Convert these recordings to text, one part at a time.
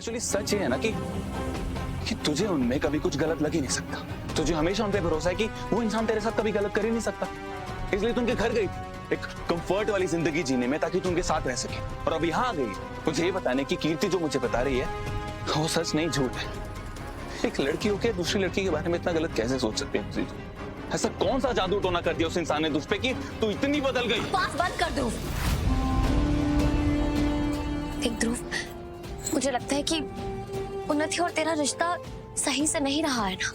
Actually सच ये है ना कि तुझे उनमें कभी कुछ गलत लग ही नहीं सकता। तुझे हमेशा उन पे भरोसा है कि वो इंसान तेरे साथ कभी गलत कर ही नहीं सकता, इसलिए तू उनके घर गई एक कंफर्ट वाली जिंदगी जीने में, ताकि तू उनके साथ रह सके। और अब यहाँ आ गई मुझे ये बताने की कीर्ति जो मुझे बता रही है वो सच नहीं झूठ है। एक लड़की होकर दूसरी लड़की के बारे में इतना गलत कैसे सोच सकती है? ऐसा कौन सा जादू टोना कर दिया उस इंसान ने तुझ पे कि तू इतनी बदल गई? बात बंद कर दो। देख ध्रुव, मुझे लगता है कि उन्नति और तेरा रिश्ता सही से नहीं रहा है ना।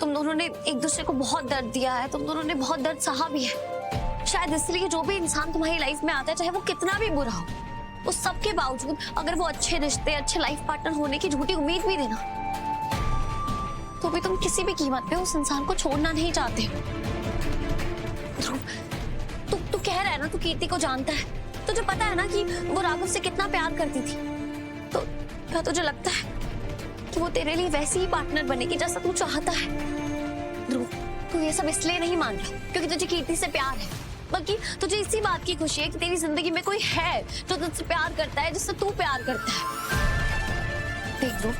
तुम दोनों ने एक दूसरे को बहुत दर्द दिया है, तुम दोनों ने बहुत दर्द सहा भी है। शायद इसलिए जो भी इंसान तुम्हारी लाइफ में आता है, चाहे वो कितना भी बुरा हो, उस सब के बावजूद अगर वो अच्छे रिश्ते, अच्छे लाइफ पार्टनर होने की झूठी उम्मीद भी देना, तो भी तुम किसी भी कीमत पे उस इंसान को छोड़ना नहीं चाहते हो। ध्रुव, तू कह रहा है ना तू कीर्ति को जानता है, तुझे पता है ना कि वो राघव से कितना प्यार करती थी, तो क्या तुझे लगता है कि वो तेरे लिए वैसी ही पार्टनर बनेगी जैसा तू चाहता है? ध्रुव, तू ये सब इसलिए नहीं मान रहा क्योंकि तुझे कीर्ति से प्यार है, बल्कि तुझे इसी बात की खुशी है कि तेरी जिंदगी में कोई है जो तुझसे प्यार करता है, जिससे तू प्यार करता है। देख ध्रुव,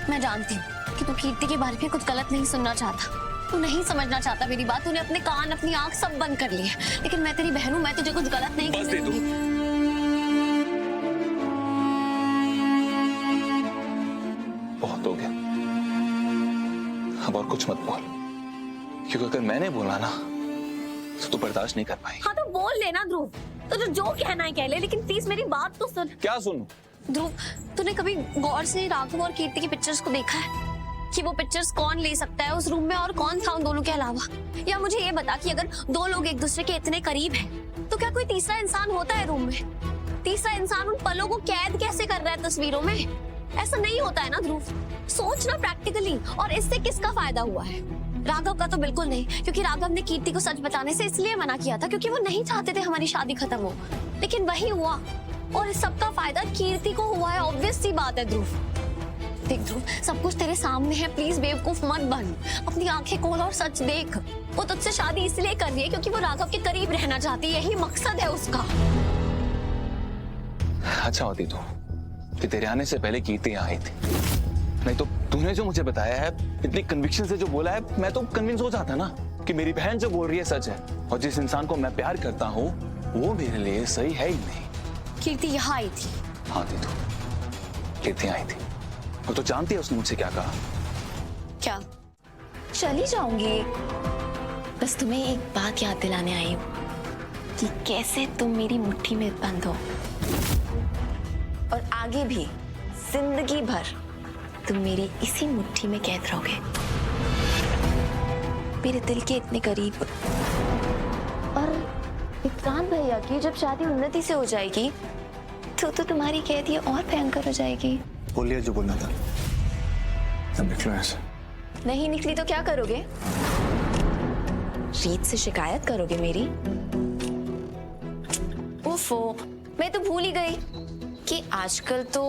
मैं जानती हूँ कि तू कीर्ति के बारे में कुछ गलत नहीं सुनना चाहता, तू नहीं समझना चाहता मेरी बात, तूने अपने कान, अपनी आंख सब बंद कर लिए, लेकिन मैं तेरी बहन हूं, मैं तुझे कुछ गलत नहीं करने दूंगी। बहुत हो गया, अब और कुछ मत बोल, क्योंकि अगर मैंने बोला ना तो तू बर्दाश्त नहीं कर पाएगी। हाँ तो बोल लेना ध्रुव, तुझे जो कहना है कह ले, लेकिन प्लीज मेरी बात तो सुन। क्या सुनूं? ध्रुव, तूने कभी गौर से राघव और कीर्ति की पिक्चर्स को देखा है कि वो पिक्चर्स कौन ले सकता है उस रूम में, और कौन था उन दोनों के अलावा? या मुझे ये बता कि अगर दो लोग एक दूसरे के इतने करीब हैं, तो क्या कोई तीसरा इंसान होता है रूम में? तीसरा इंसान उन पलों को कैद कैसे कर रहा है तस्वीरों में? ऐसा नहीं होता है ना ध्रुव, सोचना प्रैक्टिकली। और इससे किसका फायदा हुआ है? राघव का तो बिल्कुल नहीं, क्योंकि राघव ने कीर्ति को सच बताने से इसलिए मना किया था क्योंकि वो नहीं चाहते थे हमारी शादी खत्म हो, लेकिन वही हुआ, और इस सब का फायदा कीर्ति को हुआ है। ऑब्वियस सी बात है ध्रुव। देख ध्रुव, सब कुछ तेरे सामने है, प्लीज बेवकूफ मत बन, अपनी आंखें खोल और सच देख। वो तुझसे शादी इसलिए कर रही है क्योंकि वो राघव के करीब रहना चाहती है, यही मकसद है उसका। अच्छा होती तो कि तेरे आने से पहले कीर्ति यहाँ आई थी, नहीं तो तूने जो मुझे बताया है, इतनी कन्विक्शन से जो बोला है, मैं तो कन्विंस हो जाता ना कि मेरी बहन जो बोल रही है सच है, और जिस इंसान को मैं प्यार करता हूँ वो मेरे लिए सही है ही नहीं। कीर्ति यहाँ आई थी? हाँ थी तो, कीर्ति आई थी, और तो जानती है उसने मुझसे क्या कहा? क्या? चली जाऊंगी, बस तुम्हें एक बात याद दिलाने आई हूँ कि कैसे तुम मेरी मुट्ठी में बंद हो, और आगे भी जिंदगी भर तुम मेरी इसी मुट्ठी में कैद रहोगे, मेरे दिल के इतने करीब। और विक्रांत भैया की जब शादी उन्नति से हो जाएगी तो तुम्हारी कैद ये और भयंकर हो जाएगी। बोलिए जो बोलना था, अब निकलो ऐसे। नहीं निकली तो क्या करोगे? रीत से शिकायत करोगे मेरी? ओफो, मैं तो भूल ही गई कि आजकल तो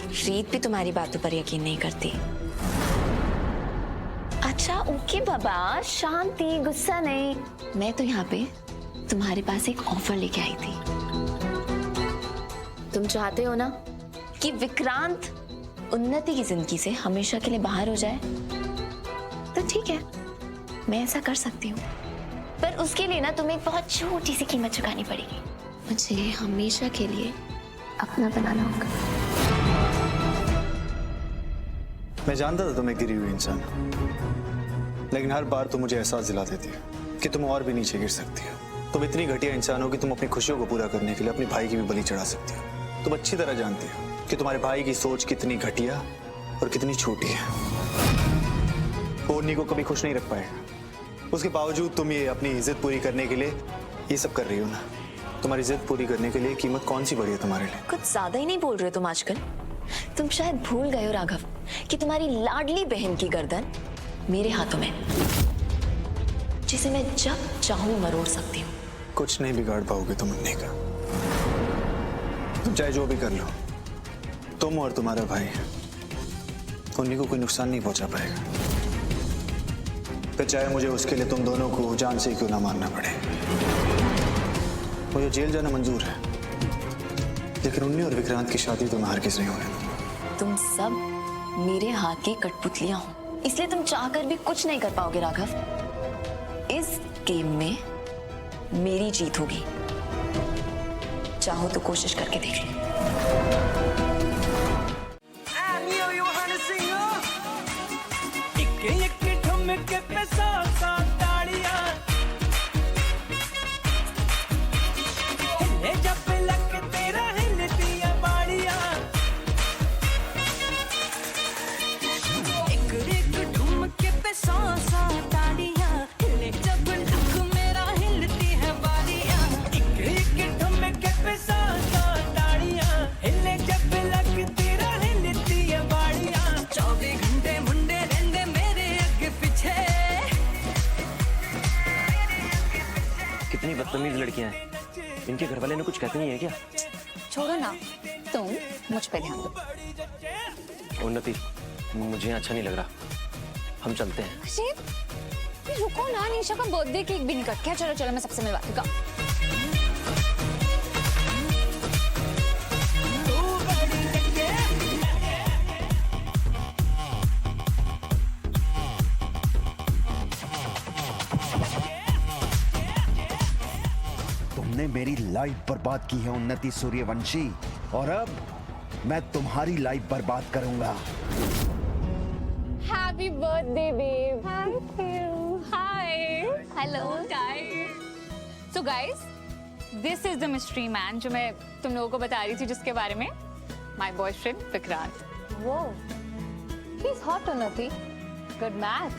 रीत भी तुम्हारी बातों पर यकीन नहीं करती। अच्छा ओके बाबा, शांति, गुस्सा नहीं। मैं तो यहाँ पे तुम्हारे पास एक ऑफर लेके आई थी। तुम चाहते हो ना कि विक्रांत उन्नति की जिंदगी से हमेशा के लिए बाहर हो जाए, तो ठीक है, मैं ऐसा कर सकती हूँ, पर उसके लिए ना तुम्हें एक बहुत छोटी सी कीमत चुकानी पड़ेगी। मुझे हमेशा के लिए अपना बनाना होगा। मैं जानता था तुम एक गिरी हुई इंसान, लेकिन हर बार तुम मुझे एहसास दिला देती है कि तुम और भी नीचे गिर सकती हो। तुम इतनी घटिया इंसान हो कि तुम अपनी खुशियों को पूरा करने के लिए अपने भाई की भी बलि चढ़ा सकती हो। तुम अच्छी तरह जानती हो कि तुम्हारे भाई की सोच कितनी घटिया और कितनी छोटी है। वो उन्हीं को कभी खुश नहीं रख पाएगा। उसके बावजूद तुम ये अपनी इज्जत पूरी करने के लिए ये सब कर रही हो ना। तुम्हारी इज्जत पूरी करने के लिए कीमत कौन सी बड़ी है तुम्हारे लिए? कुछ ज्यादा ही नहीं बोल रहे हो तुम आजकल। तुम शायद भूल गए हो राघव कि तुम्हारी लाडली बहन की गर्दन मेरे हाथों में, जिसे मैं जब चाहूं मरोड़ सकती हूँ। कुछ नहीं बिगाड़ पाओगे तुम उन्हीं का। तुम चाहे जो भी कर लो, तुम और तुम्हारा भाई उन्हीं को कोई नुकसान नहीं पहुंचा पाएगा। फिर चाहे मुझे उसके लिए तुम दोनों को जान से क्यों ना मारना पड़े। मुझे जेल जाना मंजूर है, लेकिन उन्हीं और विक्रांत की शादी तो मैं हरगिज़ नहीं होने दूंगा। तुम सब मेरे हाथ की कठपुतलियां हो, इसलिए तुम चाहकर भी कुछ नहीं कर पाओगे राघव। इस गेम में मेरी जीत होगी, चाहो तो कोशिश करके देख लो। कितनी बदतमीज लड़कियां हैं, इनके घर वाले ने कुछ कहते नहीं है क्या? छोड़ो ना, तुम मुझ पे ध्यान दो। उन्नति, मुझे अच्छा नहीं लग रहा, हम चलते हैं। अरे रुको ना, निशा का बर्थडे केक भी नहीं कट गया। चलो चलो, मैं सबसे मिलवाती हूँ। तुमने मेरी लाइफ बर्बाद की है उन्नति सूर्यवंशी, और अब मैं तुम्हारी लाइफ बर्बाद करूंगा। Happy birthday babe. Thank you. Hi. Hello guys. So guys, this is the mystery man जो मैं तुम लोगों को बता रही थी, जिसके बारे में, माय बॉयफ्रेंड विक्रांत। वो ही इज हॉट उन्नति। Good match.